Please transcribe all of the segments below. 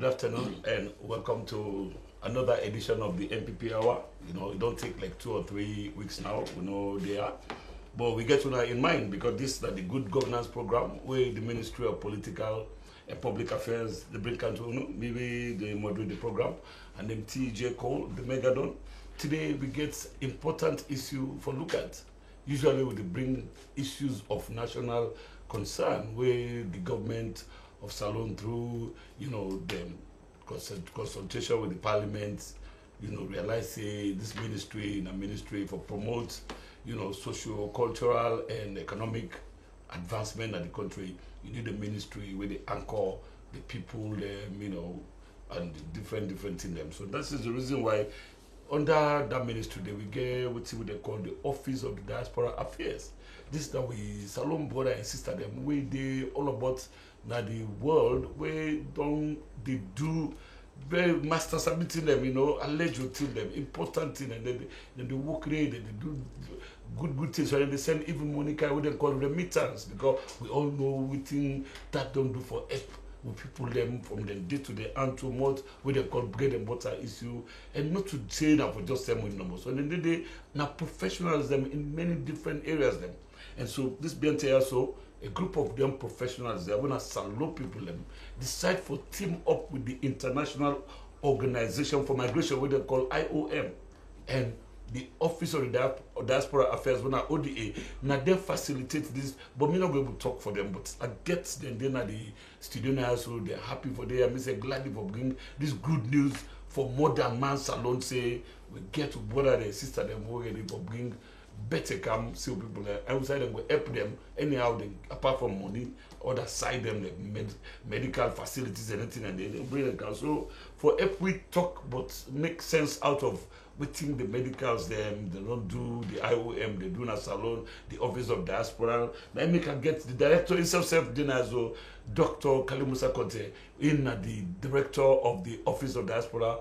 Good afternoon and welcome to another edition of the MPP Hour. You know, it don't take like 2 or 3 weeks now. We know they are. But we get to know in mind because this is the Good Governance Program where the Ministry of Political and Public Affairs, the bring country, maybe they moderate the program, and then TJ Cole, the Megadon. Today we get important issue for look at. Usually we bring issues of national concern where the government of Salone through, the consultation with the parliament, realize say this ministry in a ministry for promote, socio-cultural and economic advancement of the country. You need a ministry where they anchor the people, and the different in them. So that is the reason why under that ministry they will get what they call the Office of the Diaspora Affairs. This is that we Salone brother and sister them where they all about now the world where they do very master submitting them, alleged to them, important thing, and then they work rate, they do good things, and they send even Monica what they call remittance, because we all know we think that don't do for help with people them from the day to day and to month what they call bread and butter issue, and not to say that for just them with numbers. So then they now professionals them in many different areas them. And so this BNT also a group of them professionals, they are going to Salone people them decide for team up with the International Organization for Migration, what they call IOM, and the Office of the Diaspora Affairs, when ODA. Now they facilitate this, but me not be able to talk for them. But I get them then at the studio now, so they're happy for them. I say glad for bringing this good news for modern man Salone. Say we get to bother their sister them already for bring better come see people outside them will help them anyhow they, apart from money other side them the medical facilities and anything, and they bring them. So for help we talk but make sense out of waiting the medicals them they don't do the IOM they do in a Salone, the Office of Diaspora. Then we can get the director himself dinner as well, Dr. Kalimusa Conte in the director of the Office of Diaspora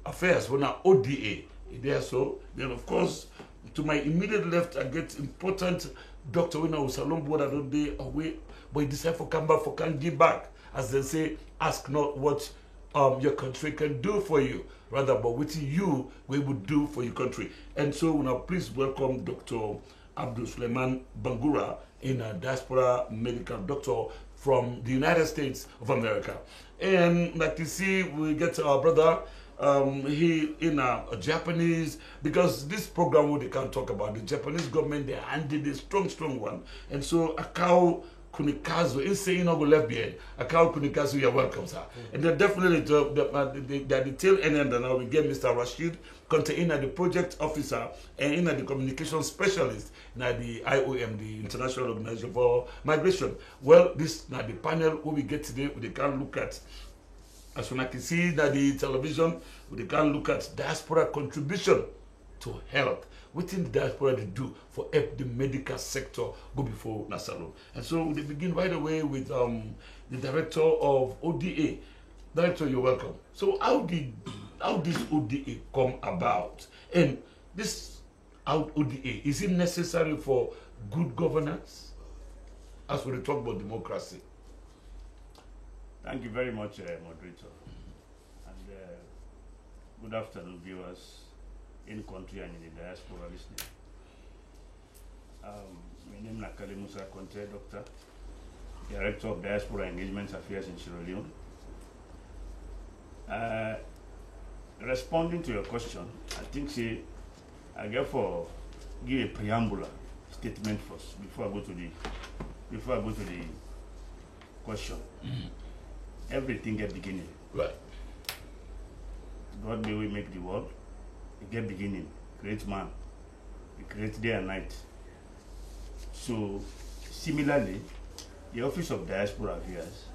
Affairs when ODA there. So then of course to my immediate left, I get important Dr. Wina Salone board I don't day away, but he decided for come back for can give back. As they say, ask not what your country can do for you, rather but what you we would do for your country. And so now please welcome Dr. Abdul Suleiman Bangura in a diaspora medical doctor from the United States of America. And like you see, we get our brother he in a Japanese, because this program what they can talk about the Japanese government, they handed a strong one, and so Akao Kunikazu is saying no go left behind. Akao Kunikazu, you're welcome, sir. And they're definitely the tail end, and now we get Mr. Rashid Conte in the project officer and in the communication specialist in the IOM, the International Organization for Migration. Well, this now the panel who we get today, we can look at. As when I can see that the television, we can look at diaspora contribution to health. Within the diaspora they do for help the medical sector go before Salone. And so they begin right away with the director of ODA. Director, you're welcome. So how this ODA come about? And this ODA, is it necessary for good governance? As we talk about democracy. Thank you very much, moderator. And good afternoon, viewers in country and in the diaspora listening. My name is Nakali Musa Conte, Doctor, Director of Diaspora Engagement Affairs in Sierra Leone. Responding to your question, I think I therefore give a preamble statement first before I go to the question. Everything get beginning. Right. God may we make the world. It get beginning. Create man. He creates day and night. So similarly, the Office of Diaspora Affairs,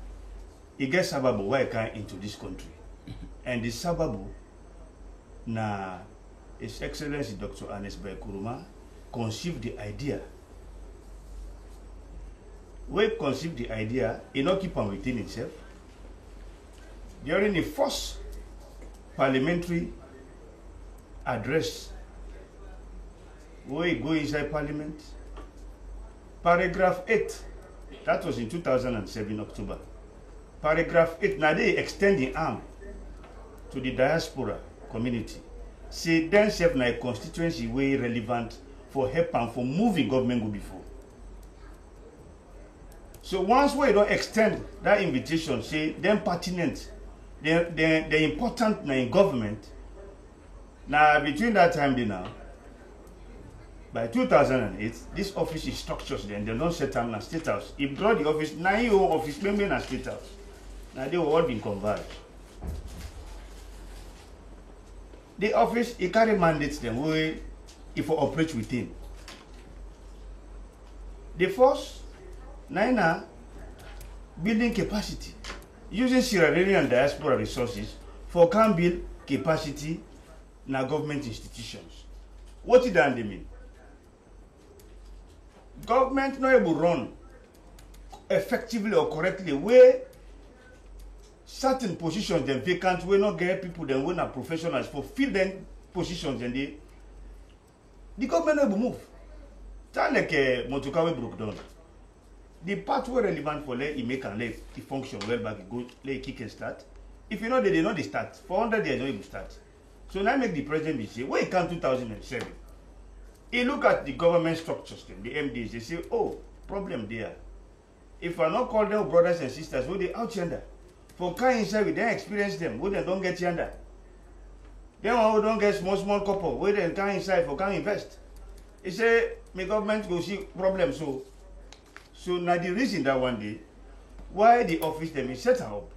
it gets sababu why I come into this country. And the sababu na His Excellency Dr. Ernest Bai Koroma conceived the idea. We conceived the idea, it not keep on within itself. During the first parliamentary address, we go inside Parliament, paragraph 8, that was in 2007 October. paragraph 8, now they extend the arm to the diaspora community. Say, then serve na a constituency way relevant for help and for moving government go before. So once we don't extend that invitation, say, them pertinent, they're important na in government. Now, between that time, they now, by 2008, this office is structured then. They don't set them in a state house. If draw the office, now your office member in a state house. Now they will all be converged. The office, it carry mandates them way if we operate within. The first, Naina, building capacity. Using Sierra Leone and diaspora resources for can build capacity in our government institutions. What did that mean? Government not able to run effectively or correctly where certain positions then vacant, we not get people then when are professionals for fill them positions and the government not able to move. That like Motokawe broke down. The part were relevant for let it make and let it function well back, it go let it kick and start. If you know they know they start. For 100 years, they don't even start. So now make the president be say, when it comes 2007, he look at the government structures, the MDs, they say, oh, problem there. If I not call them brothers and sisters, will they out yonder? For kind inside, we then experience them, we then don't get yonder. Then we don't get small couple, we then come inside for can invest. He say, my government go see problem So now the reason that one day, why the office them is set up,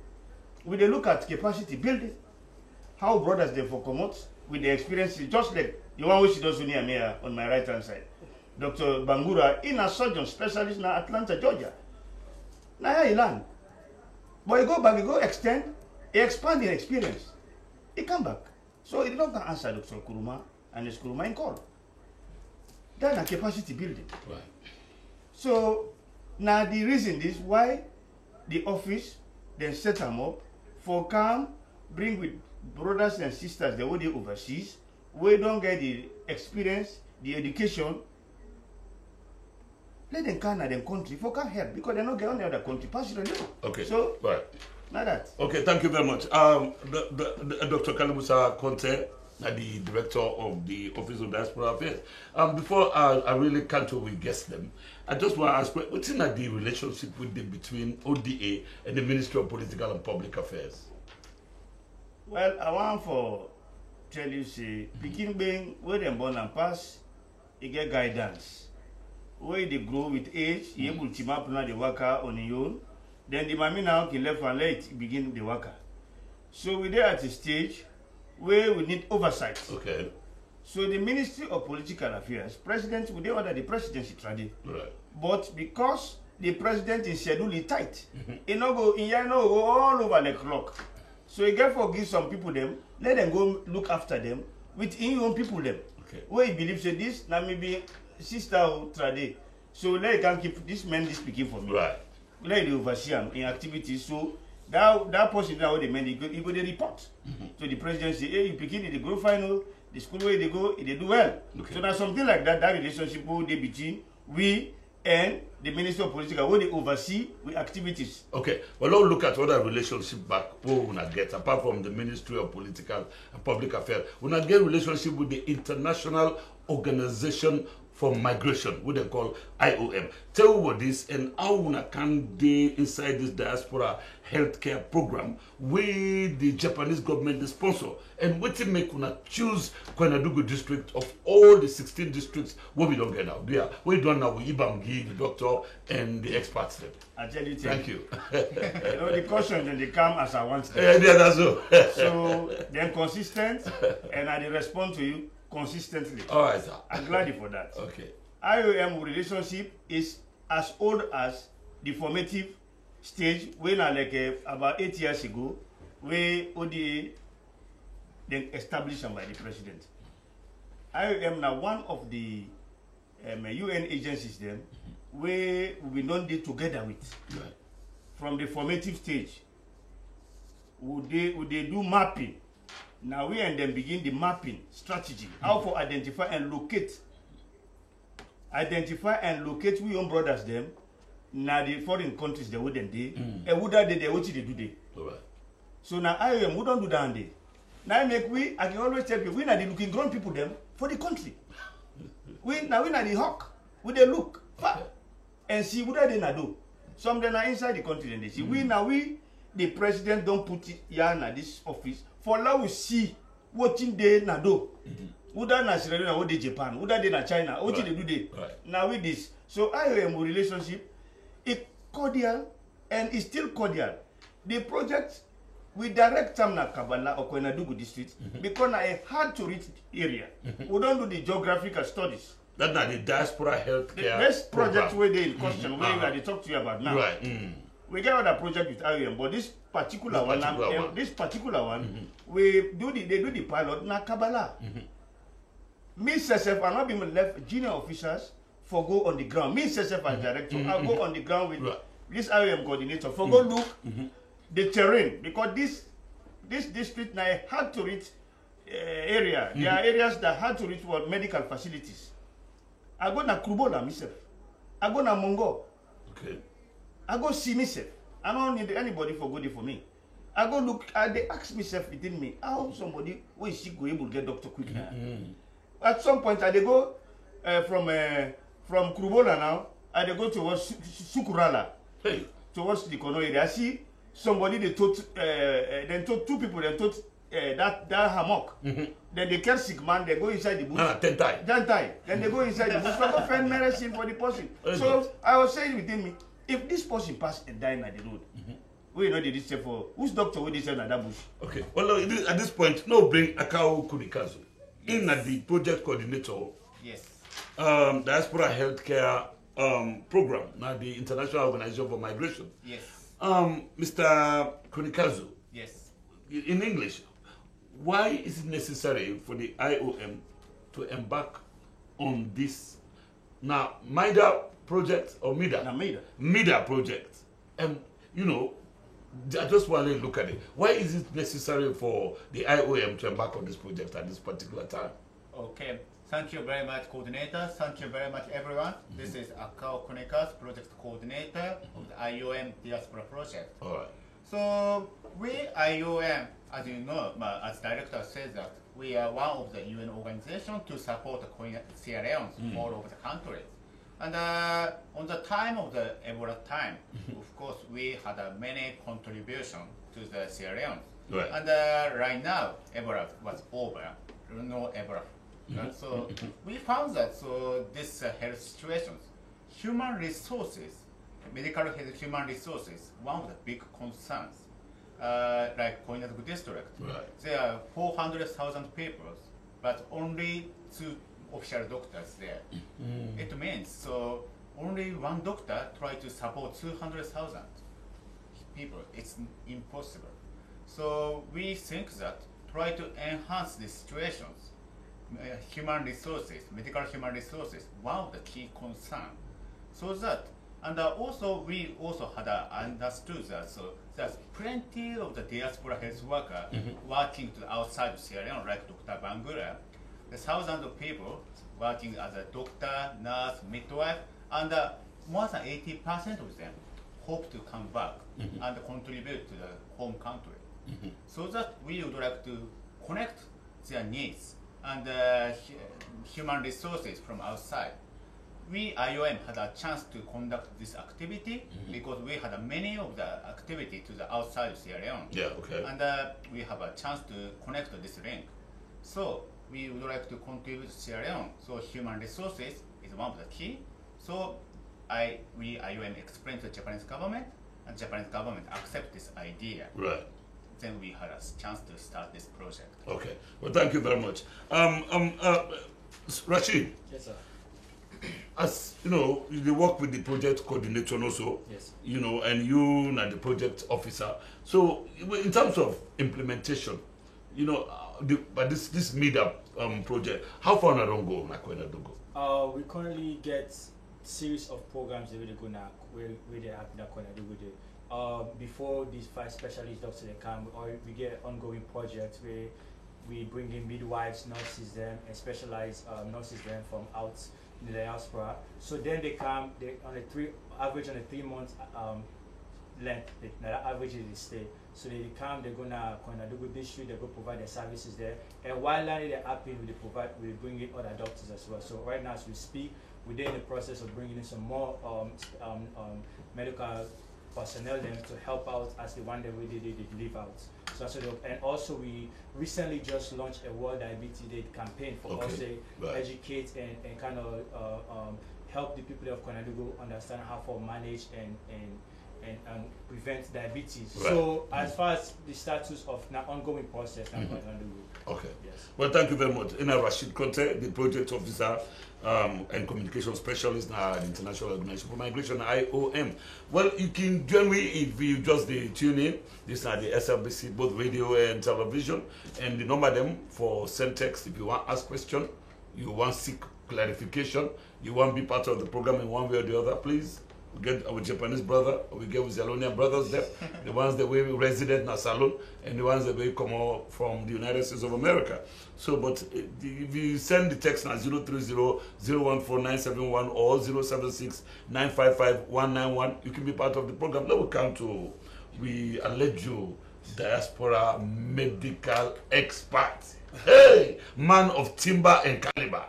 we they look at capacity building, how brothers they for come out with the experience, just like the one which does near me on my right hand side, Dr. Bangura, in a surgeon specialist in Atlanta, Georgia. Now he learn, but he go back, he go extend, he expand the experience, he come back. So he don't answer Dr. Kuruma and his Kuruma in call. Then a capacity building. Right. So now the reason is why the office then set them up for come bring with brothers and sisters the way they overseas, we don't get the experience, the education. Let them come to them country for can help because they don't get on the other country. Okay. So right. Not that. Okay, thank you very much. Dr. Kalimusa Conte, the director of the Office of Diaspora Affairs. Before I really can't we guess them, I just want to ask, what's in the relationship with between ODA and the Ministry of Political and Public Affairs? Well, I want to tell you, say, Peking being where they born and pass, you get guidance. Where they grow with age, you able to map now the worker on your own. Then the mommy now can left and let begin the worker. So we're there at a stage where we need oversight. Okay. So the Ministry of Political Affairs, President, we order the presidency today. Right. But because the president is scheduled tight, he no go all over the clock. So he therefore give some people them, let them go look after them with his own people them. Okay. Where he believes say this, now maybe sister trade. So let he can keep this man this speaking for me. Right. Let the oversee him in activities. So that person now the man he go they report to the president say, hey, you begin in the group final, the school where they go, they do well. Okay. So there's something like that relationship will they between we and the Ministry of Political, where they oversee with activities. Okay, well, let's look at other relationship back who we not get, apart from the Ministry of Political and Public Affairs. We not get relationship with the International Organization for Migration, what they call IOM. Tell me what this and how we can be inside this diaspora healthcare program with the Japanese government the sponsor. And what to make una choose Koinadugu district of all the 16 districts what we don't get now. Yeah, we don't now with Ibamgi, the doctor, and the experts there. I tell you, Thank you. You know, the questions then they come as I want them. Yeah, that's all. So they're consistent and I respond to you consistently. All right, sir. I'm glad for that. Okay. IOM relationship is as old as the formative stage when about 8 years ago, where ODA then established by the president. IOM now one of the UN agencies then where we don't deal together with. Right. From the formative stage, would they do mapping? Now we and them begin the mapping strategy. How for identify and locate we own brothers them. na the foreign countries they wouldn't do. And would that they what they do they? Alright. So now IOM we don't do that day. Now make we I can always tell you we are the looking grown people them for the country. we are the hawk. We they look far and see what they na do. Some them are inside the country and they see we the president don't put it here in this office for now we see what they na do. Uda na Sierra Leone, what they Japan, Uda they na China, what they do they. Now with this, so IOM relationship is cordial and is still cordial. The project we direct them na Kabala or Koinadugu district because na a hard to reach area. We don't do the geographical studies. That's not the diaspora healthcare. The best project where they in question where I talk to you about now. Right. We get other project with IOM, but this particular one, we do they do the pilot na Kabala. Me myself, I not been left junior officers for go on the ground. Me myself as director, I go on the ground with this IOM coordinator for go look the terrain because this district now hard to reach area. There are areas that hard to reach for medical facilities. I go na Krubola myself. I go na Mongo. Okay. I go see myself. I don't need anybody for go there for me. I go look. They ask myself within me how somebody who is sick go able to get doctor quick now. At some point, I they go from Krubola now. I they go towards Sukurala, towards the Kono area. I see somebody they told then told two people they told that hammock. Then they carry sick man. They go inside the bush. Tentai. Then they go inside the bush. They go find medicine for the person. So I was saying within me, if this person pass and die on the road, we know they say for whose doctor will they send at that bush? Okay. Well, at this point, no bring Akao Kunikazu. In at the project coordinator, diaspora healthcare program, now the International Organization for Migration. Yes. Mr. Kunikazu. Yes. In English, why is it necessary for the IOM to embark on this now MIDA project or MIDA? Now MIDA project. And you know, I just want to look at it. Why is it necessary for the IOM to embark on this project at this particular time? Okay. Thank you very much, coordinator. Thank you very much, everyone. This is Akao Kunekas, project coordinator of the IOM Diaspora Project. All right. So we IOM, as you know, as director says that we are one of the UN organizations to support Sierra Leone all over the country. And on the time of the Ebola time, of course, we had many contributions to the Sierra Leone. Right. And right now, Ebola was over. No Ebola. So we found that this health situations, human resources, medical health human resources, one of the big concerns. Like Koinadugu district, there are 400,000 people, but only 2 official doctors there. It means only one doctor try to support 200,000 people. It's impossible. So we think that try to enhance the situations, human resources, medical human resources, one of the key concerns. So that, and also we also had understood that there's plenty of the diaspora health worker working to the outside of Sierra Leone, like Dr. Bangura. There's thousands of people working as a doctor, nurse, midwife, and more than 80% of them hope to come back and contribute to the home country. So that we would like to connect their needs and human resources from outside. We IOM had a chance to conduct this activity because we had many of the activity to the outside of Sierra Leone. Yeah, okay. And we have a chance to connect this link. So we would like to contribute to Sierra Leone. So human resources is one of the key. So we IOM explained to the Japanese government, and Japanese government accept this idea. Right. Then we had a chance to start this project. Okay. Well, thank you very much. Rashid. Yes, sir. As you know, you work with the project coordinator also. Yes. You know, and you are the project officer. So, in terms of implementation, you know, but this MIDA project, how far na don't go, Nakoinadugu? We currently get series of programs that we go now where they happen at Nakoinadugu. Before these 5 specialist doctors they come, we get ongoing projects where we bring in midwives, nurses them, and specialized nurses them from in the diaspora. So then they come, they average on a 3 month length. The average is they stay. So they come, they're gonna Konadougou district, they're gonna provide their services there. And while learning the happen, we bring in other doctors as well. So right now as we speak, we're in the process of bringing in some more medical personnel them to help out as the one that they live out. So and also we recently just launched a World Diabetes Day campaign for us to educate and kind of help the people of Konadougou understand how to manage and prevent diabetes. Right. So as far as the status of the ongoing process, okay. Yes. Well, thank you very much. Ina Rashid Conte, the project officer and communication specialist at the International Organization for Migration, IOM. Well, you can join me if you just tune in. These are the SLBC, both radio and television, and the number them for send text if you want to ask question, you want seek clarification, you want to be part of the program in one way or the other, please. We get our Japanese brother, we get Zalonian brothers there, the ones that we resident in Salon, and the ones that we come out from the United States of America. So, but if you send the text now 030-014-971 or 076-955-191, you can be part of the program. Now we come to, we allege you, diaspora medical expert. Hey, man of timber and caliber.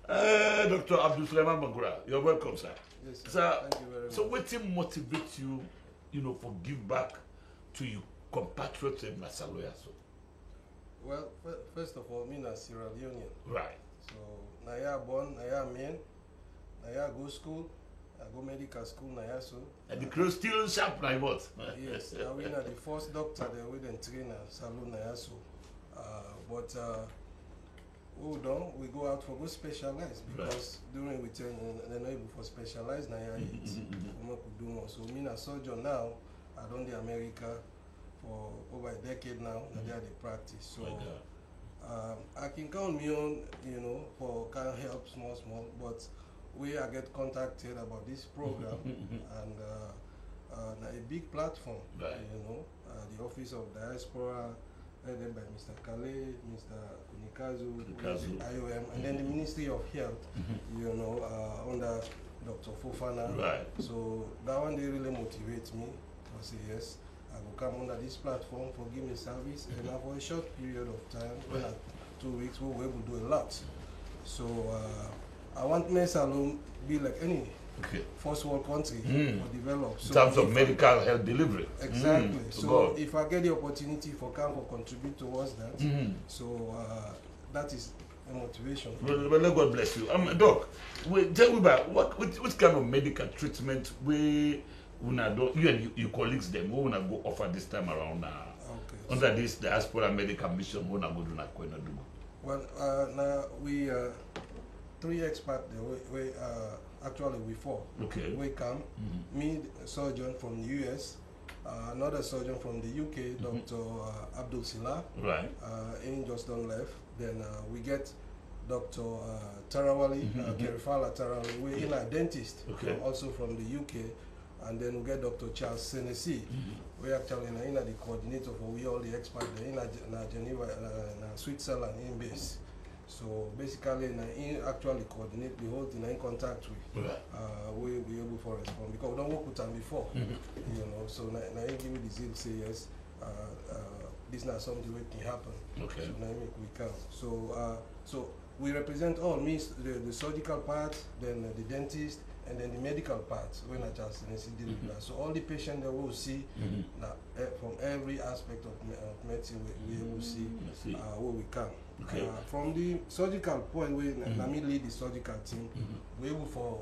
Dr. Abdul Sulaiman Bangura, you're welcome, sir. Yes, sir. Sir, thank you very much. So what motivates you, for give back to your compatriots in Masaloya? So? Well, first of all, me na Sierra Leonean. Right. So, Naya born, Naya main, Naya go school, I go medical school, Naya so. And the crew still sharp, like what? Yes, I win the first doctor there with the trainer, Salon Naya so. We go out for go specialize because during we turn they're not able for specialize Naya so me na surgeon now, I done the America for over a decade now, and they are the practice. So I can count me on, for can help small, but I get contacted about this program and a big platform, the Office of Diaspora, headed by Mr. Kale, Mr. Kunikazu, IOM, and then the Ministry of Health, under Dr. Fofana. Right. So that one, they really motivate me to say, yes, I will come under this platform for give me service, and for a short period of time, 2 weeks, we were able to do a lot. So I want my salon be like any first world country or develop. So in terms of medical health delivery. Exactly. So if I get the opportunity for come or contribute towards that, so that is a motivation. Well, God bless you. Doc, tell me about which kind of medical treatment you and your colleagues them who wanna go offer this time around under this diaspora medical mission who wanna go do Konadougou. Well, now we 3 experts we actually we 4. Okay. We come, me surgeon from the US, another surgeon from the UK, Dr. Abdul Sila. Right. He just done left. Then we get Dr. Tarawali, Kerifala Tarawali. We're in a dentist, also from the UK. And then we get Dr. Charles Senesi. We actually in the coordinator for we all the experts in Geneva, in Switzerland, in base. So basically, he actually coordinate the whole thing in contact with. We able to respond because we don't work with them before, So now he give me the zeal say yes, this is not something that can happen. Okay. So now we can. So we represent all means the surgical part, then the dentist, and then the medical part when I just deal with that. So all the patients that we will see from every aspect of medicine, we will see where we can. Okay. From the surgical point, we lead the surgical team. We able for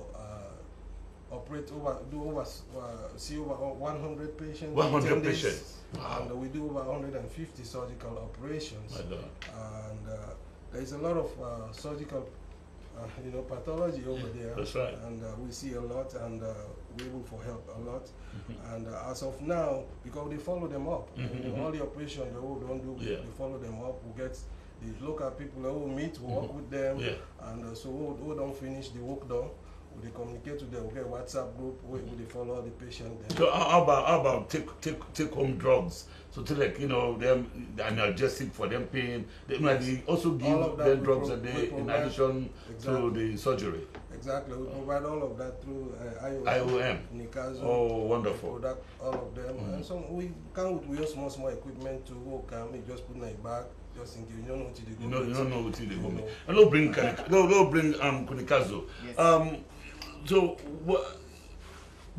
operate see over 100 patients. 100 patients. Wow. And we do over 150 surgical operations. And there is a lot of surgical pathology over there. That's right. And we see a lot, and we're able for help a lot. And as of now, because they follow them up, all the operations they don't do, they follow them up. We get the local people who meet, we work with them, and so we don't finish the work done. we communicate with them. We get a WhatsApp group where they follow the patient. So how about take home drugs? So to like them analgesic for them pain. They also give them drugs a day in addition to the surgery. Exactly, we provide all of that through IOM. Nikazo. Oh, wonderful. We product all of them, and some we use small equipment to work. We just put in a bag. Just in case you don't know what you do. You don't know what you do. And they'll bring Kunikazo. Yes. So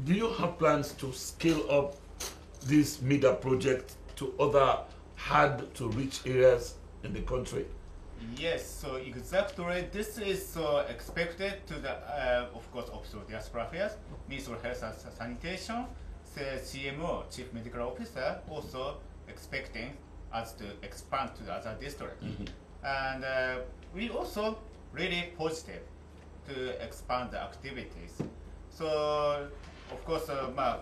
do you have plans to scale up this MEDA project to other hard to reach areas in the country? Yes, so exactly this is expected to the, of course, Office of Diaspora Affairs, Ministry of Health and Sanitation, the CMO, Chief Medical Officer, also expecting us to expand to the other districts. And we also really positive to expand the activities. So, of course,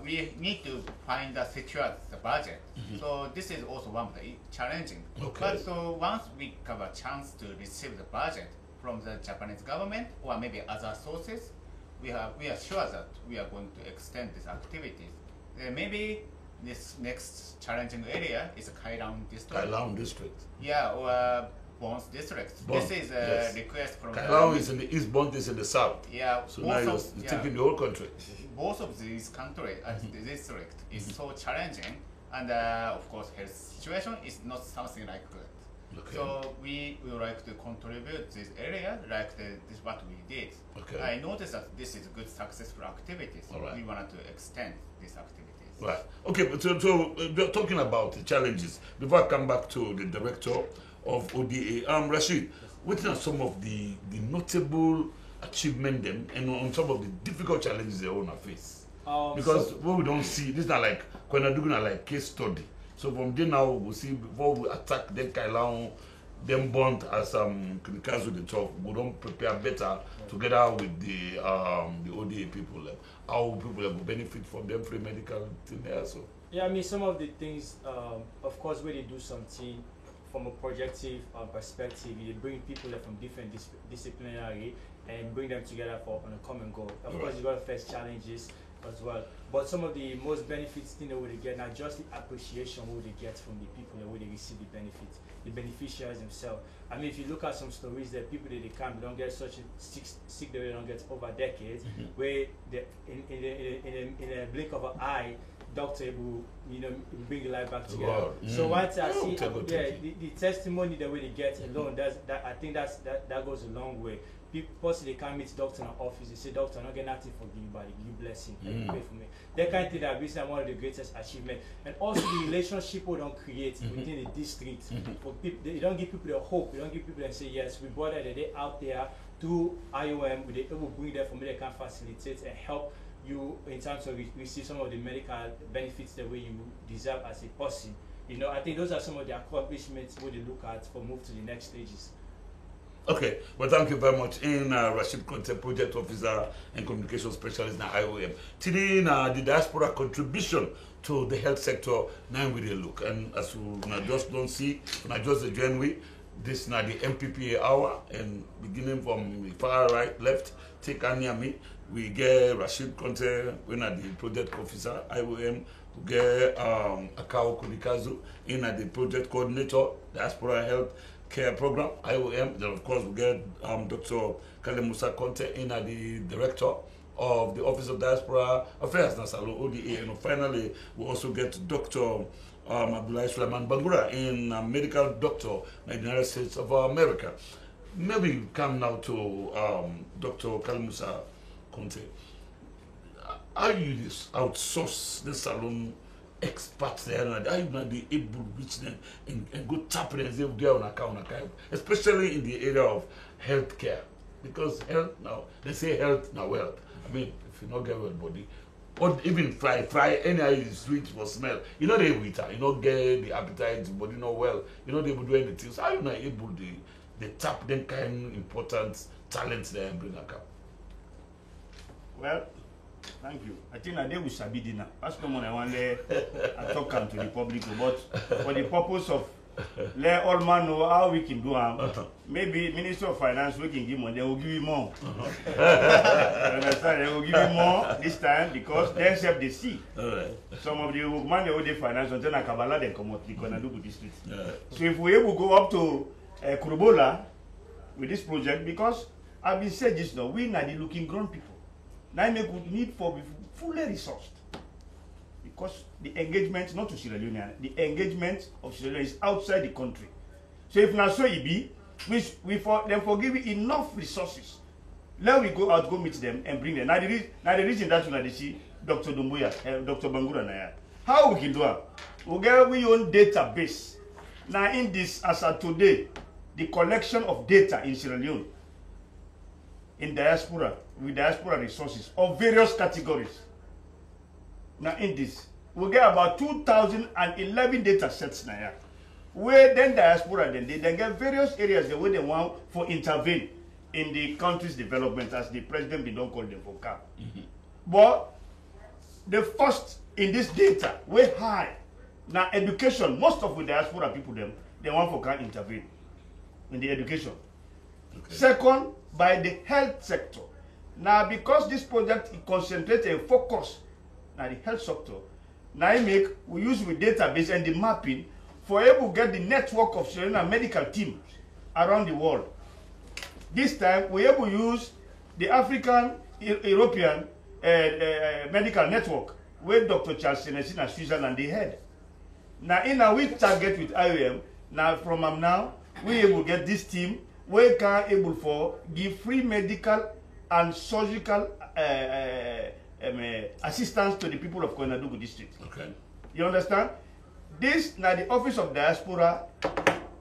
we need to find secure the budget. So this is also one of the challenging. Okay. But so once we have a chance to receive the budget from the Japanese government or maybe other sources, we are sure that we are going to extend these activities. Maybe this next challenging area is Kailan district. Kailan district. Yeah, or Bons district. Bons, This is a yes. request from Kailan is in the east, Bons is in the south. Yeah, So now you're taking the whole country. both of these countries the district is so challenging, and of course health situation is not something like good. Okay. So we would like to contribute this area like this what we did. Okay. I noticed that this is good successful activities. All right. We wanted to extend these activities. Right. Okay, but so talking about the challenges, before I come back to the director of ODA, Rashid, what are some of the notable achievement them and on some of the difficult challenges they own face? Because what we don't see, this is not like when we're doing a like case study. So from there now we'll see before we attack them Kailan, them bond as Kunikazo the talk, we don't prepare better together with the ODA people. How people will benefit from them free medical thing there. So yeah, I mean some of the things, of course, when they do something from a projective perspective, they bring people from different disciplinary and bring them together on a common goal. Of course, you got to face challenges as well. But some of the most benefits thing that they get, not just the appreciation what they get from the people that they receive the benefits, the beneficiaries themselves. I mean, if you look at some stories that people that they come, they don't get such a sick that they don't get over decades, where in a blink of an eye, doctor will bring the life back together. Wow. So once I see the testimony that they get alone, I think that goes a long way. People they can't meet doctor in the office, they say, doctor, I don't get nothing for you, but you blessing, you pray for me. That kind of thing that is one of the greatest achievements. And also the relationship we don't create within the district. For people, they don't give people the hope, they don't give people and say, yes, we brought that they out there to IOM, we will bring them for me, they can facilitate and help you in terms of receive some of the medical benefits the way you deserve as a person. I think those are some of the accomplishments we look at for move to the next stages. Okay, well, thank you very much. In Rashid Conte, Project Officer and Communication Specialist in IOM. Today, the diaspora contribution to the health sector, now we look. And as we just don't see, when I just join with, this is now the MPPA hour, and beginning from the far right, left, take Anyami, we get Rashid Conte, we are the Project Officer, IOM, we get Akao Kunikazo, in the Project Coordinator, Diaspora Health Care Program, IOM. Then of course we get Dr. Kalemusa Conte in the Director of the Office of Diaspora Affairs, Nasalo ODA. And finally we also get Dr. Abdullah Sulaiman Bangura in Medical Doctor in the United States of America. Maybe we come now to Dr. Kalemusa Conte. How you outsource the salon experts there, and are you not be able to reach them and go tap them and say they are on account, especially in the area of healthcare, because health now they say health now wealth. I mean, if you not get well body, or even fry any sweet for smell, you know they eat, you not get the appetite, body not well, you know they will do anything. So are you not able to tap them kind of important talents there and bring a cap? Well, thank you. I think I will be dinner. That's the one I want to talk to the public about for the purpose of let all man know how we can do them. Maybe Minister of Finance we can give money, they will give you more. You understand? They will give you more this time because they accept the see. Some of the money they will finance until Nakabala they come out the Konadugu district. So if we able to go up to Kurubola with this project, because I've been said this now, we are the looking grown people. Now we need for fully resourced. Because the engagement, not to Sierra Leone, the engagement of Sierra Leone is outside the country. So if now so it be, we forgive enough resources. Let we go out, go meet them and bring them. Now the reason that they see Dr. Dumbuya, Dr. Bangura Naya. How we can do it? We get our own database. Now in this, as of today, the collection of data in Sierra Leone, in diaspora, with diaspora resources of various categories. Now in this, we get about 2011 data sets now. Where then diaspora then they get various areas the way they want for intervene in the country's development, as the president they don't call them for CAP. But the first in this data, way high. Now education, most of the diaspora people them they want for CAP intervene in the education. Okay. Second, by the health sector. Now because this project is concentrated and focused now the health sector, now we use with database and the mapping for able to get the network of Sierra Leone medical teams around the world. This time we able to use the African European medical network where Dr. Charles Senesi and Switzerland they head. Now in our we target with IOM, now from now we able to get this team we can able for give free medical and surgical assistance to the people of Konadugu district. Okay. You understand? This now the Office of Diaspora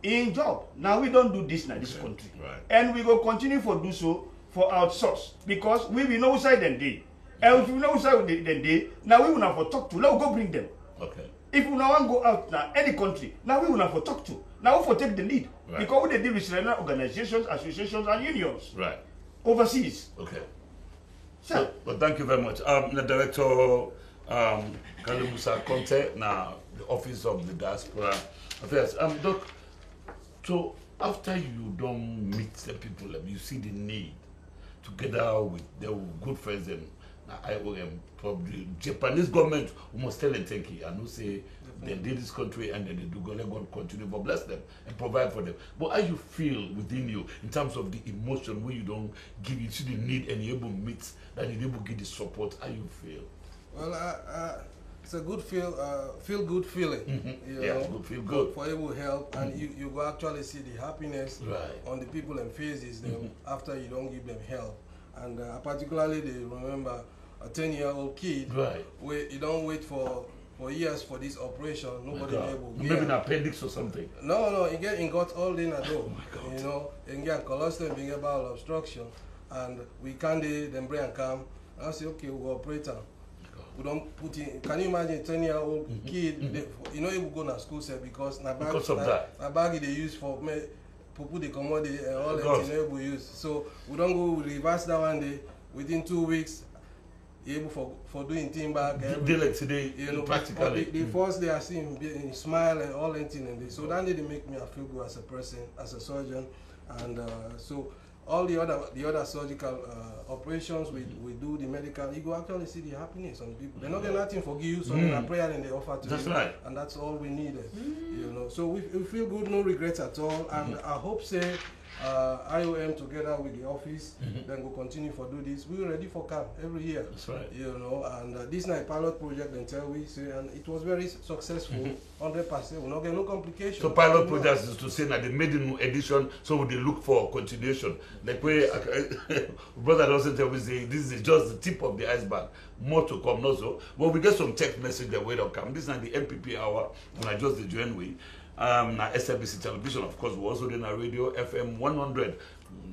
in job. Now we don't do this in this country. Right. And we will continue for do so for outsource because we will know side and day. And if we know side then day, now we will have to talk to. Now we go bring them. Okay. If we now want to go out now any country, now we will have to talk to. Now we will take the lead. Right. Because we deal with Sierra organizations, associations, and unions. Right. Overseas. Okay. So, but thank you very much. The Director Kalimusa Conte, now the Office of the Diaspora Affairs. Doc, so after you don't meet the people, you see the need together with their good friends and IOM, probably Japanese government who must tell them thank you and who say they did this country and then they do going to continue to bless them and provide for them. But how you feel within you in terms of the emotion when you don't give, you see the need and you're able to meet that you're able to give the support, how you feel? Well, it's a good feel good feeling. You know, good, feel good. For able help and you will actually see the happiness on the people and faces them after you don't give them help. And particularly they remember a 10-year-old kid where you don't wait for years for this operation. Nobody able. Maybe an appendix or something. No, he got all in a door. You know, he get colostomy, he get bowel obstruction, and we can't then bring and come. I say okay, we will operate him. We don't put in. Can you imagine a 10-year-old kid? You know, he will go to school set because na bag they use for me. People they commodity and all that things we use. So we don't go we reverse that one day. Within 2 weeks, able for doing team back. Today, you know, practically. The first day I see him smile and all that thing and this. So that day they make me feel good as a person, as a surgeon, and so all the other surgical operations we do the medical. You go actually see the happiness on people. They're not getting nothing for you, so a prayer and they offer to that's you. Right. And that's all we needed. You know, so we feel good, no regrets at all. And I hope say IOM together with the office, then we'll continue for do this. We're ready for camp every year. That's right. You know, and this night pilot project until we say, and it was very successful, 100%. We're not getting no complications. So pilot projects is to say that they made a new edition, so they look for continuation. Like where brother doesn't tell me say this is just the tip of the iceberg. More to come, not so. But we get some text message that way to come. This is not the MPP hour when I just the join way. Na SABC television, of course, we also doing a radio FM 100,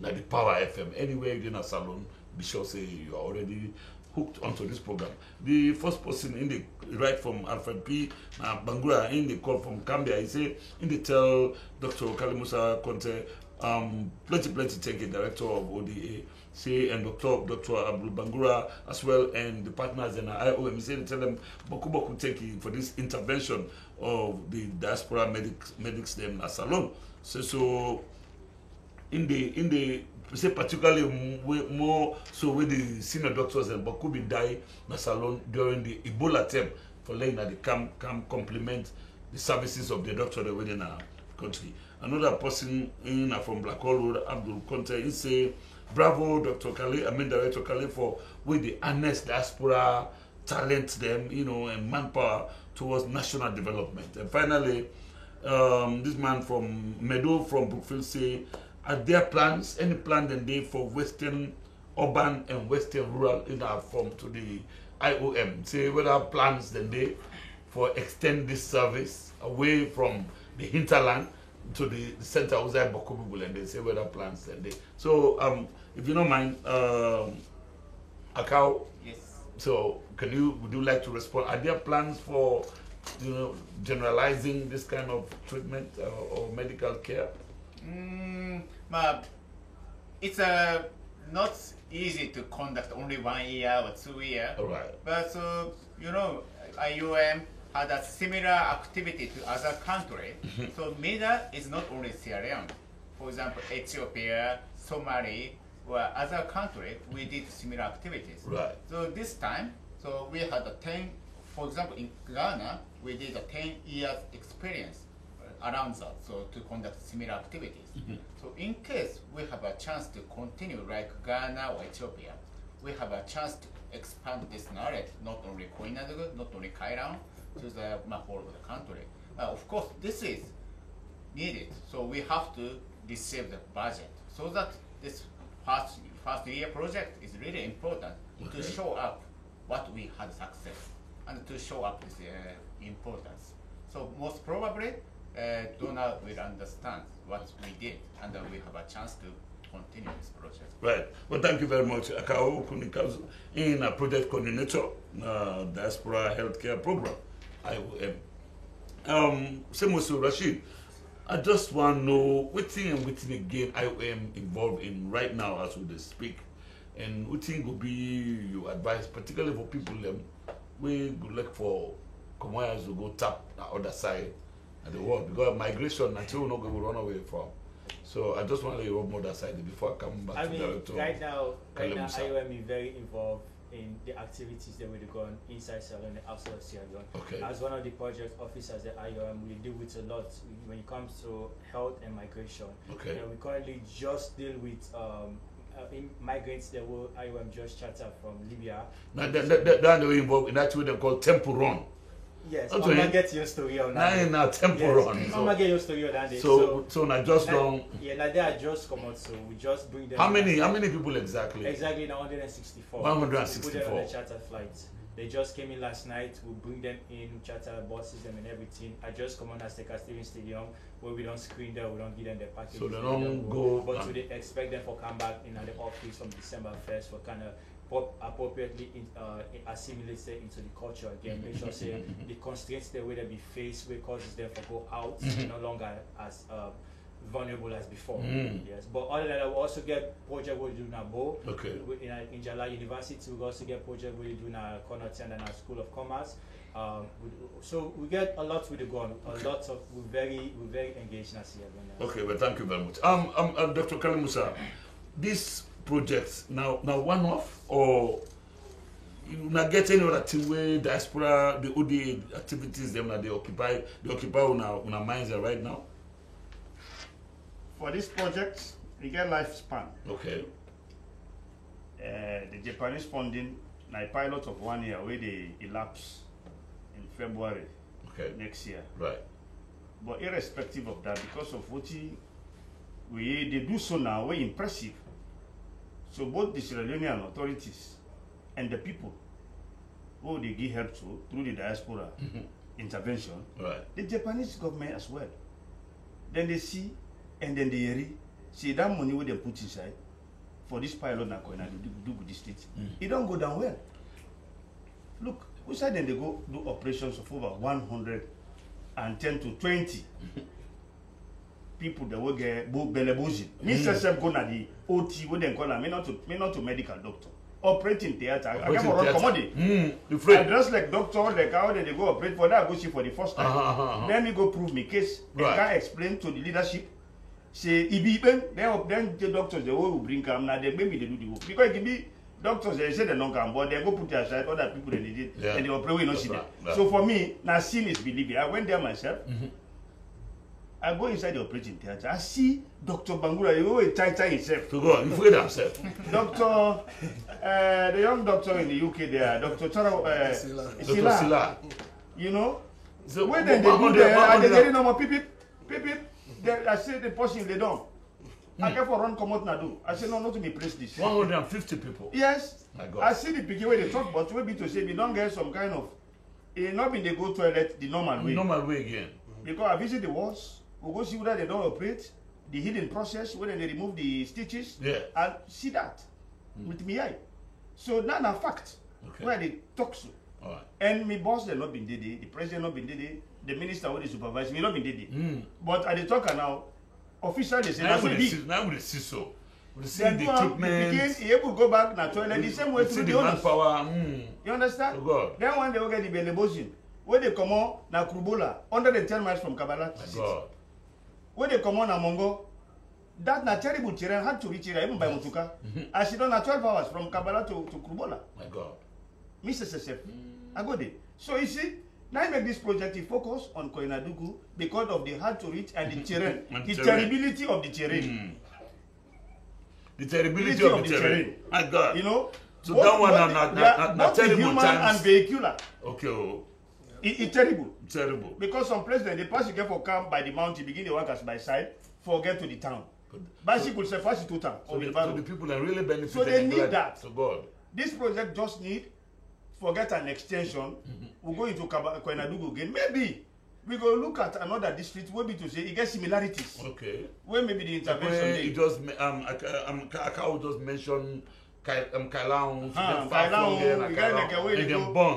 na the Power FM. Anywhere you're in a salon, be sure say you are already hooked onto this program. The first person in the right from Alfred P. Bangura in the call from Cambia, he say in the tell Dr. Kalimusa Conte, plenty thank you, Director of ODA, say, and Dr. Abdul Bangura as well, and the partners in IOM, say, tell them, Boku take it for this intervention of the diaspora medics them na salon. So in the say particularly more so with the senior doctors and Bakubi die na salon during the Ebola term for letting that they come complement the services of the doctor within our country. Another person in from Blackwell Road, Abdul Conte, he say, bravo Dr. Kale, Director Kale for with the honest diaspora talent them, and manpower towards national development. And finally, this man from Meadow from Brookfield say, are there plans, any plan then they for Western urban and Western rural in our form to the IOM? Say whether plans then they for extend this service away from the hinterland to the center outside Bokubu, and they say whether plans then they. So if you don't mind, Akao. Yes. So would you like to respond? Are there plans for generalizing this kind of treatment or medical care? It's not easy to conduct only 1 year or 2 years. All right. But IOM had a similar activity to other countries. So MEDA is not only Sierra Leone. For example, Ethiopia, Somalia, or other countries, we did similar activities. Right. So this time, we had for example, in Ghana, we did a 10 years experience around that, so to conduct similar activities. So in case we have a chance to continue like Ghana or Ethiopia, we have a chance to expand this knowledge, not only Koinadu, not only Kairan, to the whole of the country. Of course, this is needed, so we have to receive the budget, so that this first year project is really important to show up what we had success and to show up this importance. So most probably, donor will understand what we did, and we have a chance to continue this project. Right. Well, thank you very much, Akao Kunikazu, in a project coordinator, Diaspora Healthcare Program, IOM. Semosu Rashid, I just want to know what thing again IOM involved in right now as we speak, and what thing would be your advice, particularly for people we go look for Comoyas to go tap the other side of the world, because migration until we not going to run away from. So I just want to let you rub more that side before I come back to Director. Right now IOM is very involved in the activities that we do go on inside Sierra Leone and outside of Sierra Leone. Okay. As one of the project officers at IOM, we deal with a lot when it comes to health and migration. Okay. And we currently just deal with migrants that will IOM just charter from Libya. Now that they were involved in that way they call Temple Run. Yes, I'm gonna get your story on that. Now Temple Run. I'm gonna get your story on that. So now just don't. Yeah, now they are just come out, so we just bring them. How many people exactly? Exactly, now 164. 164. We put them on the charter flights. They just came in last night. We bring them in, charter buses them and everything. I just come on as the Stadium Stadium where we don't screen them, we don't give them the package. So they don't go. But we expect them to come back in at the office from December 1st for kind of appropriately assimilated into the culture again. Make sure say the constraints that will be faced will causes them to go out no longer as vulnerable as before. Yes, but other than that, we also get project we do now. Okay. In Jala University, we also get project we do now Connotation and our School of Commerce. So we get a lot with the gun. A lot of we're very engaged now here. Okay, well, thank you very much. Dr. Kale Musa, this project now one off, or you not get any other thing where diaspora the ODA activities them that they occupy on our minds right now? For this project, we get lifespan. Okay. The Japanese funding, a pilot of 1 year where they elapse in February next year. Right. But irrespective of that, because of what they do so now, we're impressive. So both the Sierra Leonean authorities and the people who they give help to through the diaspora intervention, the Japanese government as well. Then they see and then they see that money what they put inside for this pilot now going to do good state. It don't go down well. Look, we said then they go do operations of over 110 to 20 people that will get belebozi. Me say go na the OT what they call am. Me not to medical doctor. Operating theater. I get for run commodity. I dress like doctor, like how they go operate for that. I go see for the first time. Then me go prove me case. Right. I can explain to the leadership. Say then the doctors they will bring come now. They maybe they do the work because it can be doctors they say they don't come, but they go put aside other people that they did and they operate. We not see them. So for me, now seeing is believing. I went there myself. I go inside the operating theater. I see Dr. Bangura. He always tight himself. To go, he forget himself. Doctor, the young doctor in the UK there, Dr. Sila. You know, so when they do there, and they get no more people. I say the person they don't. I get for run come out now do. I say no, not to me place this. 150 people. Yes. My God. I see the picture where they talk, but we be to say we don't get some kind of. It not been they go toilet the normal way. Normal way again. Because I visit the wards. We go see whether they don't operate, the hidden process, whether they remove the stitches, and see that with me eye. So now a fact where they talk so. Right. And my boss they not been did it, the president not been did it, the minister where they supervise me not been did it. But at the talker now, officially they say now we see so. We see the equipment. He able to go back na toilet the same way through the manpower. You understand? Oh God. Then when they will get the belebosin, where they come on na Krubola, 110 miles from Kabbalah. My God. When they come on a Mongo, that na terrible terrain had to reach here even by Mutuka. I sit on 12 hours from Kabbalah to Krubola. My God. Mr. Sesef, I go there. So you see, now I make this project focus on Koinadugu because of the hard to reach and the terrain, the terribility of the terrain. The terribility of the terrain. My God. You know, so that one not terrible human times. And vehicular. Okay. Oh. It's terrible. Terrible. Because some places the pass you get for camp by the mountain, begin the workers by side, get to the town. Bicycle say first to town. So the people that really benefit. So they need that. So God. This project just need forget an extension. We'll go into Koinadugu again. Maybe we go look at another district. Maybe to say it gets similarities. Okay. Where maybe the intervention. It just I will just mention. Kailaon,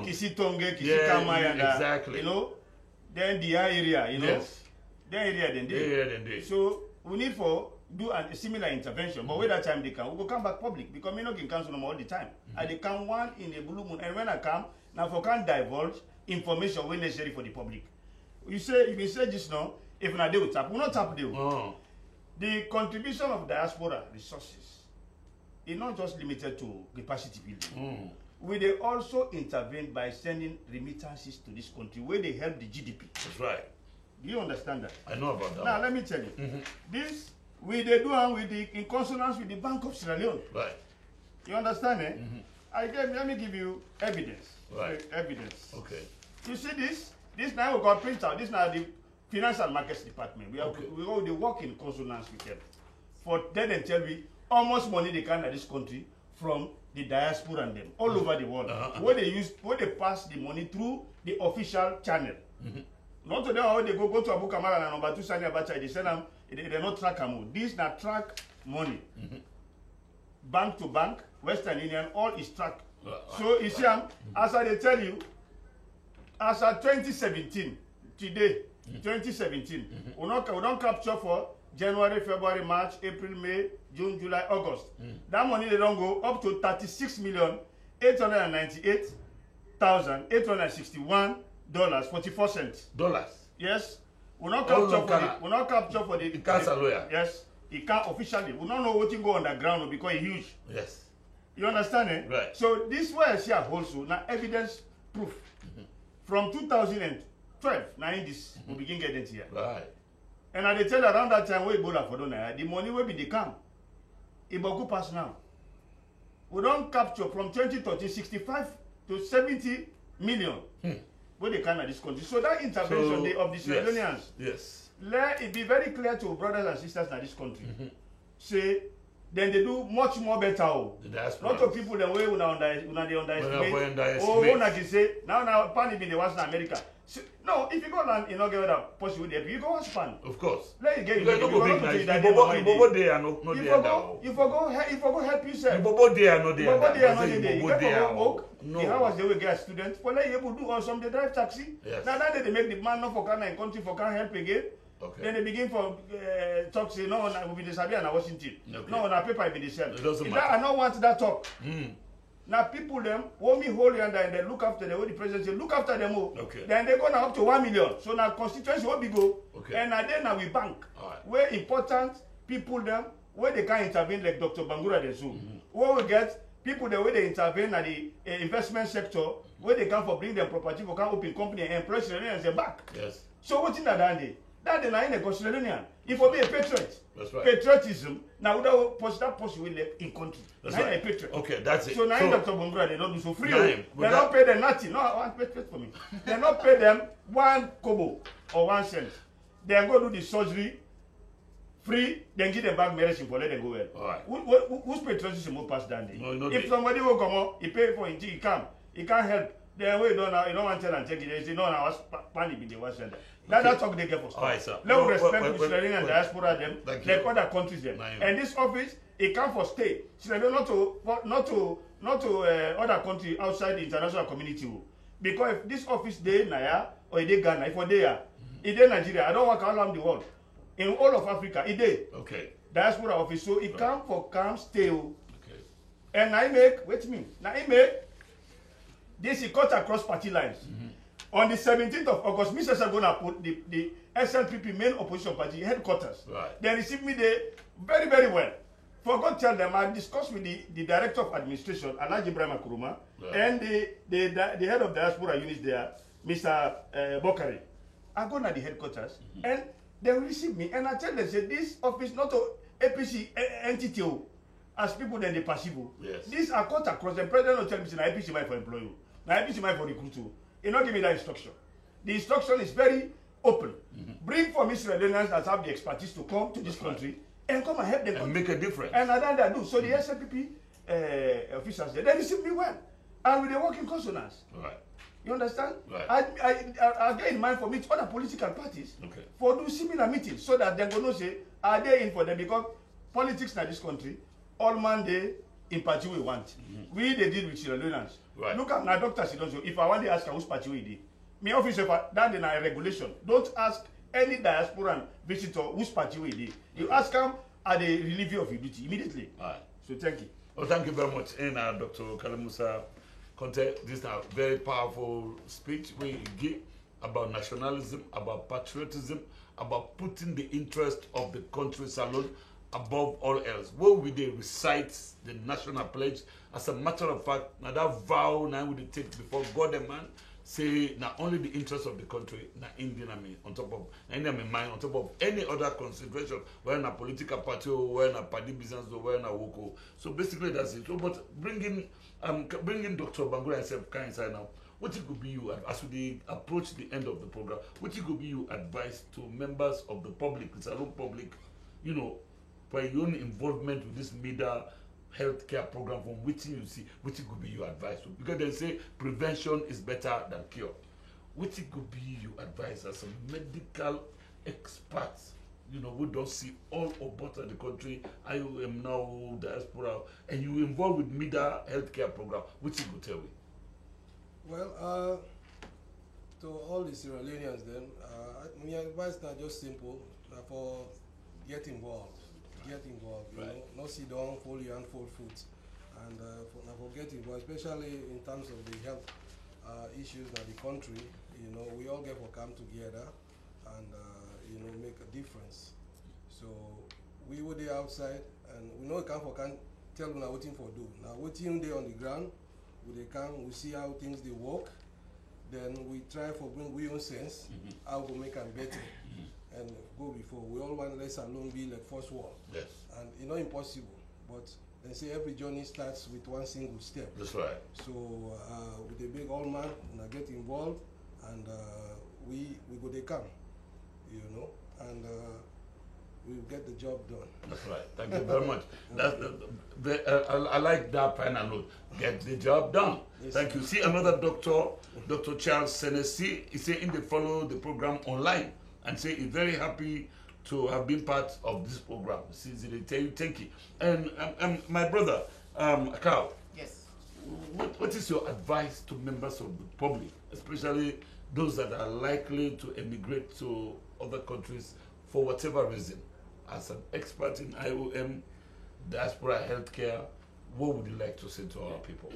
Kisitonge, Kisikamaya, exactly. You know, then the area, you know, yes. The area then they. So we need for do a similar intervention, but when that time they come, we go come back public because me not can cancel them all the time. And they come one in a blue moon, and when I come, now for can't divulge information when necessary for the public. You say if you say this now, if not they will tap, we not tap they. The contribution of diaspora resources. It's not just limited to capacity building. We they also intervene by sending remittances to this country where they help the GDP. That's right. Do you understand that? I know about that. Now let me tell you. This we they do with the in consonance with the Bank of Sierra Leone. Right. You understand it? Let me give you evidence. Right. Evidence. Okay. You see this? This now we got print out. This now the Finance and Markets Department. We already work in consonance with them. For then and tell me almost money they can at this country from the diaspora and them all over the world. Where they pass the money through the official channel. Not to them how they go to Abu Kamara and number 2 Sani Abacha, they send them, they not track them. This not track money. Bank to bank, Western Union, all is tracked. So you see, as I tell you, as of 2017, today, 2017, we don't capture for January, February, March, April, May, June, July, August. That money they don't go up to $36,898,861.44. Dollars. Yes. We not capture for the. We not capture for the. It can't lawyer. Yes. It can't officially. We don't know what you go underground because it's huge. Yes. You understand it? Right. So this way I see a also now evidence proof from 2012. Now in this we begin getting it here. Right. And I tell around that time where Ebola for donor, the money will be the camp. Ebola pass now. We don't capture from 2013 65 to 70 million. Where they can at this country. So that intervention of the Sierra Leoneans. Yes. Let it be very clear to brothers and sisters in this country. Say then they do much more better. Lot of people the way una underestimate. Oh, una can say now pan be the ones in America. So, no, if you go land, you know get that possible there. You go watch pan. Of course. Let you get you. You go there and no there. You forgo help yourself. You go there and no there. You go there and no there. You get there. for work. No. The hours they will get students. For let you able to do or some they drive taxi. Yes. Now that they make the man not for Ghana and country for can help again. Okay. Then they begin for talk say no, we be disappear in Washington. Okay. No, na paper be the same. It doesn't matter. I don't want that talk. Mm. Now people them hold me hold hand and they look after them. What the president say, look after them all. Okay. Then they go now up to 1 million. So now constituency will be go. Okay. And then now we bank. All right. Where important people them where they can intervene like Dr. Bangura they so. Where we get people the way they intervene at the investment sector where they come for bring them property for can open company and employ Sierra Leoneans back. Yes. So what's in that day? That they are in a Sierra Leonean. If we be a patriot. That's right. Patriotism now that post will live in country. That's now right. a patriot. Okay, that's it. So now Dr. Bangura they don't do so free. Naim, They don't pay them nothing. No, wait for me. They don't pay them 1 kobo or 1 cent. They go do the surgery free, then give them back medicine for let them go well. All right. Who's patriotism will pass down there? No, if somebody will come up, he pay for it, he can't help. Then we don't know, you don't want to tell and take it. They say, no, I was panic in the West Center. That's talk they get for stuff. All right, sir. Let us respect Sierra Leone and diaspora them, Thank like you. other countries them. Naim. And this office, it come for stay. Sierra Leone not to other country outside the international community. Because if this office they Naya or they Ghana, if they are, if they Nigeria, I don't work all around the world. In all of Africa, it they Okay. diaspora office. So it come for come stay. Okay. And I make, wait me, now I make this he cut across party lines. On the 17th of August, Mr. Sagona put the SLPP main opposition party headquarters. Right. They received me there very, very well. Forgot to tell them, I discussed with the director of administration, Alhaji Ibrahim Kuruma, Right. and the head of diaspora units there, Mr. Bokari. I go to the headquarters, and they receive me, and I tell them, say, this office not a APC entity, as people then they perceive. Yes. These are cut across. The president will tell me, say, na APC might for employ you, na APC might for recruit you. He not give me that instruction. The instruction is very open. Bring for Mr. Leonards that have the expertise to come to this country and come and help them. And make a difference. And I do. So the SLPP officials, they receive me well. And with the working consonants. Right. You understand? Right. I get in mind for meet other political parties Okay. for do similar meetings so that they go say, are they in for them? Because politics in this country, all man they in party we want. We they deal with Sierra Leoneans. Right. Look at my doctor, she don't know. If I want to ask her which party we did, me officer that in a regulation. Don't ask any diasporan visitor which party we did. You ask them at the relief of your duty immediately. All right. So thank you. Well, thank you very much. And Dr. Kalimusa Conte, this is a very powerful speech we give about nationalism, about patriotism, about putting the interest of the country alone above all else. Where we they recite the national pledge, as a matter of fact, now that vow now we take before God and man, say not only the interest of the country, na Indian army on top of Indian mind on top of any other consideration, whether in a political party or whether in a party business or whether in a woko. So basically that's it. So but bringing Dr. Bangura and Sef Kai inside now, what it could be you as we approach the end of the program, what it could be you advice to members of the public, the salon public, you know, for your own involvement with this media healthcare program, from which you see, which it could be your advice to? Because they say prevention is better than cure. Which it could be your advice as a medical expert, you know, who don't see all about the country, I am now diaspora, and you involved with media healthcare program, which it could tell me? Well, to all the Sierra Leoneans then, my advice now just simple, for get involved. Get involved, you know, not sit down, fold your hand, fold foot, and for get involved, especially in terms of the health issues in the country. You know, we all get for come together and you know, make a difference. So we were there outside, and we know we can tell them what for do. Now waiting there on the ground, we see how things they work. Then we try for bring we own sense, how we make them better. And go before. We all want less alone be like first world. Yes. And it's not impossible. But they say every journey starts with one single step. That's right. So with the big old man, get involved, and we go they come, you know, and we'll get the job done. That's right. Thank you very much. I like that final note. Get the job done. Yes. Thank you. See another doctor, Dr. Charles Senesi, he say in they follow the program online and say he's very happy to have been part of this program. See, they tell you thank you. And my brother, Akao. Yes. What is your advice to members of the public, especially those that are likely to emigrate to other countries for whatever reason, as an expert in IOM, diaspora healthcare, what would you like to say to our people?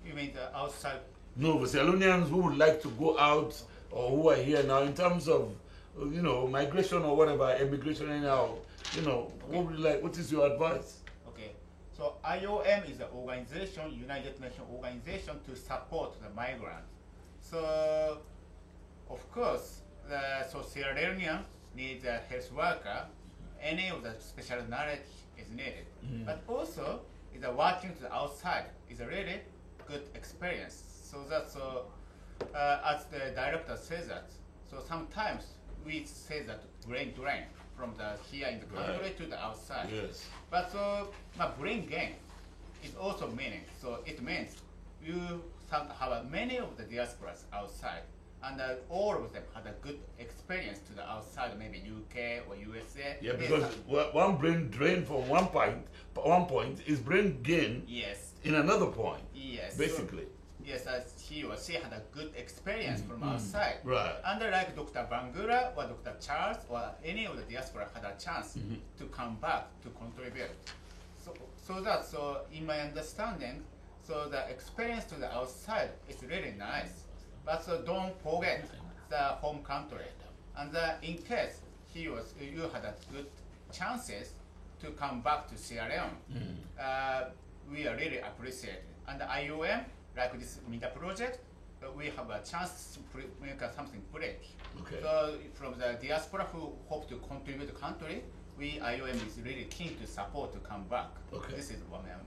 You mean the outside? No, the Sierra Leoneans who would like to go out or who are here now in terms of, you know, migration or whatever, immigration anyhow, you know, what would you like, what is your advice? Okay, so IOM is an organization, United Nations organization to support the migrants. So, of course, so Sierra Leoneans need a health worker, any of the special knowledge is needed. But also, is working to the outside is a really good experience. So that's as the director says that. So sometimes we say that brain drain from the here in the country to the outside. Yes. But so brain gain is also meaning. So it means you have many of the diasporas outside, and all of them had a good experience to the outside, maybe UK or USA. Yeah, because one brain drain from one point is brain gain. Yes. In another point. Yes. Basically. So, yes, as he or she had a good experience from outside. Right. And like Dr. Bangura or Dr. Charles or any of the diaspora had a chance to come back to contribute. So in my understanding, so the experience to the outside is really nice. But so don't forget the home country. And in case you had a good chances to come back to Sierra Leone, we are really appreciate it. And the IOM, like this MIDA project, we have a chance to make something great. Okay. So from the diaspora who hope to contribute to the country, we IOM is really keen to support to come back. Okay. This is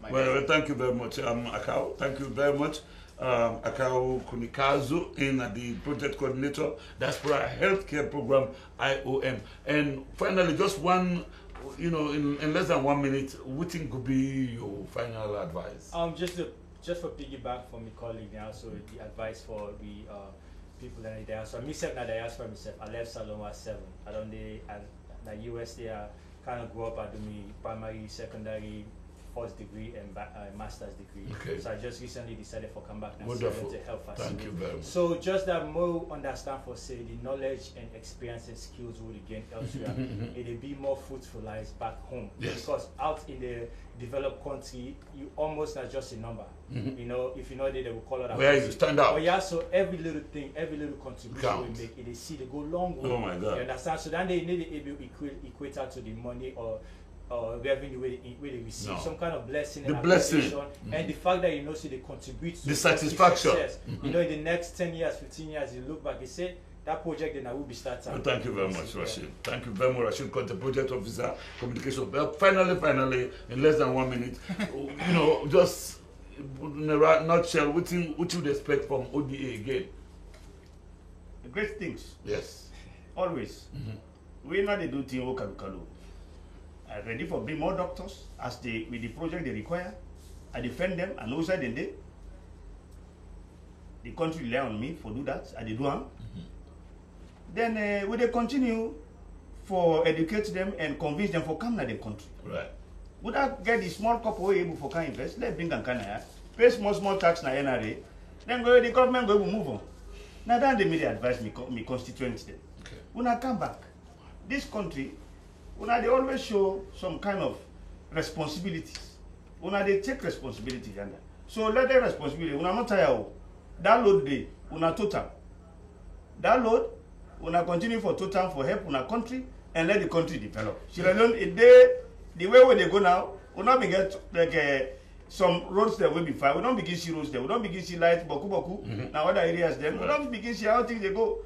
my well, thank you very much, Akao. Thank you very much. Akao Kunikazu, the project coordinator, Diaspora Healthcare Program, IOM. And finally, just one, you know, in less than 1 minute, what could be your final advice? Just for piggyback from my colleague now, so the advice for the people in the diaspora. Myself, not diaspora, myself, I left Salon at 7. I don't the US there, kind of grew up at the primary, secondary, first degree and master's degree. Okay. So I just recently decided to come back now to help facilitate. Thank you very much. So just that more understand for say the knowledge and experience and skills we gain elsewhere, it'll be more fruitfulized back home. Yes. Because out in the developed country, you almost not just a number. You know, if you know they will call it where you stand out. But yeah, so every little thing, every little contribution Counts. we make, they see they go long way. Oh my God. You understand? So then they need to able equate out to the money or revenue where they receive some kind of blessing the and blessing and the fact that you know so they contribute to the satisfaction. You know, in the next 10 years, 15 years, you look back and say that project then I will be starting. Well, thank you very much, Rashid. Thank you very much, Rashid, the project officer, communication. Well, finally, in less than 1 minute, you know, just in a nutshell, what you would expect from ODA again? Great things. Yes. Always. We know they do things Kalu. I'm ready for bring more doctors as with the project they require. I defend them and outside the day. The country rely on me for do that. I do one. Then we they continue for educate them and convince them for come to the country. Right. Would I get the small couple able for can invest? Let's bring them Canada, pay small tax na NRA, then go the government go move on. Now then the media advise me constituents them. Okay. When I come back, this country, when they always show some kind of responsibilities. When they take responsibility, so let the responsibility. When I'm not tired, that load day, when I total. That load, when I continue for total for help in a country and let the country develop. Sierra Leone, the way where they go now, we not begin like some roads there will be fine. We don't begin see roads there. We don't begin see lights, boku. Now other areas then we don't begin see how things they go,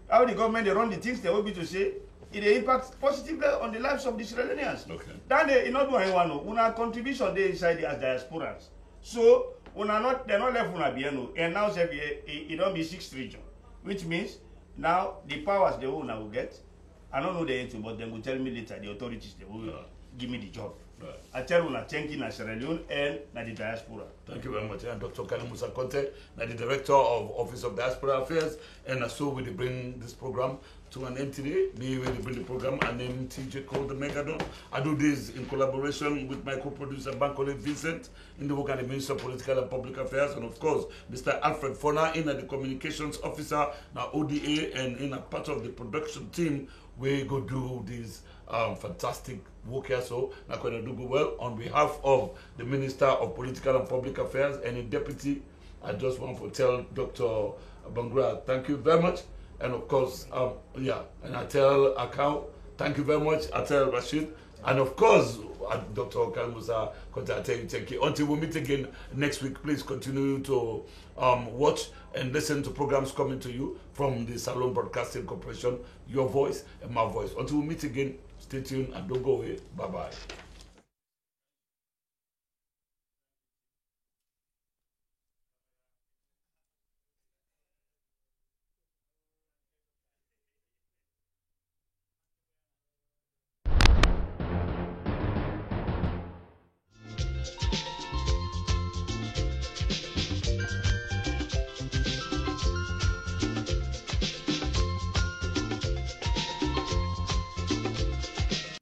how the government they run the things they will be to say. It impacts positively on the lives of the Sierra Leoneans. Okay. Then they not do anyone. Una contribution they inside as diasporans. So they're not left una bieno. And now it don't be 6th region, which means now the powers the owner will get. I don't know the answer, but they will tell me later. The authorities they will give me the job. Right. I tell you, thank you, Sierra Leone and the diaspora. Thank you very much. And Dr. Kalimusa Conte, the Director of Office of Diaspora Affairs, and so we bring this program to an end today. Me, when you bring the program, I name TJ called the Megadon. I do this in collaboration with my co-producer, Bankole Vincent, in the work at the Ministry of Political and Public Affairs, and of course, Mr. Alfred Fona, in at the Communications Officer, now ODA, and in a part of the production team, we go do this fantastic work here. So, I'm going to do well on behalf of the Minister of Political and Public Affairs and the Deputy. I just want to tell Dr. Bangura, thank you very much. And of course, and I tell Akau, thank you very much. I tell Rashid, and of course, Dr. Kalmusa, I tell you, thank you. Until we meet again next week, please continue to watch and listen to programs coming to you from the Salon Broadcasting Corporation, your voice and my voice. Until we meet again, stay tuned and don't go away. Bye-bye.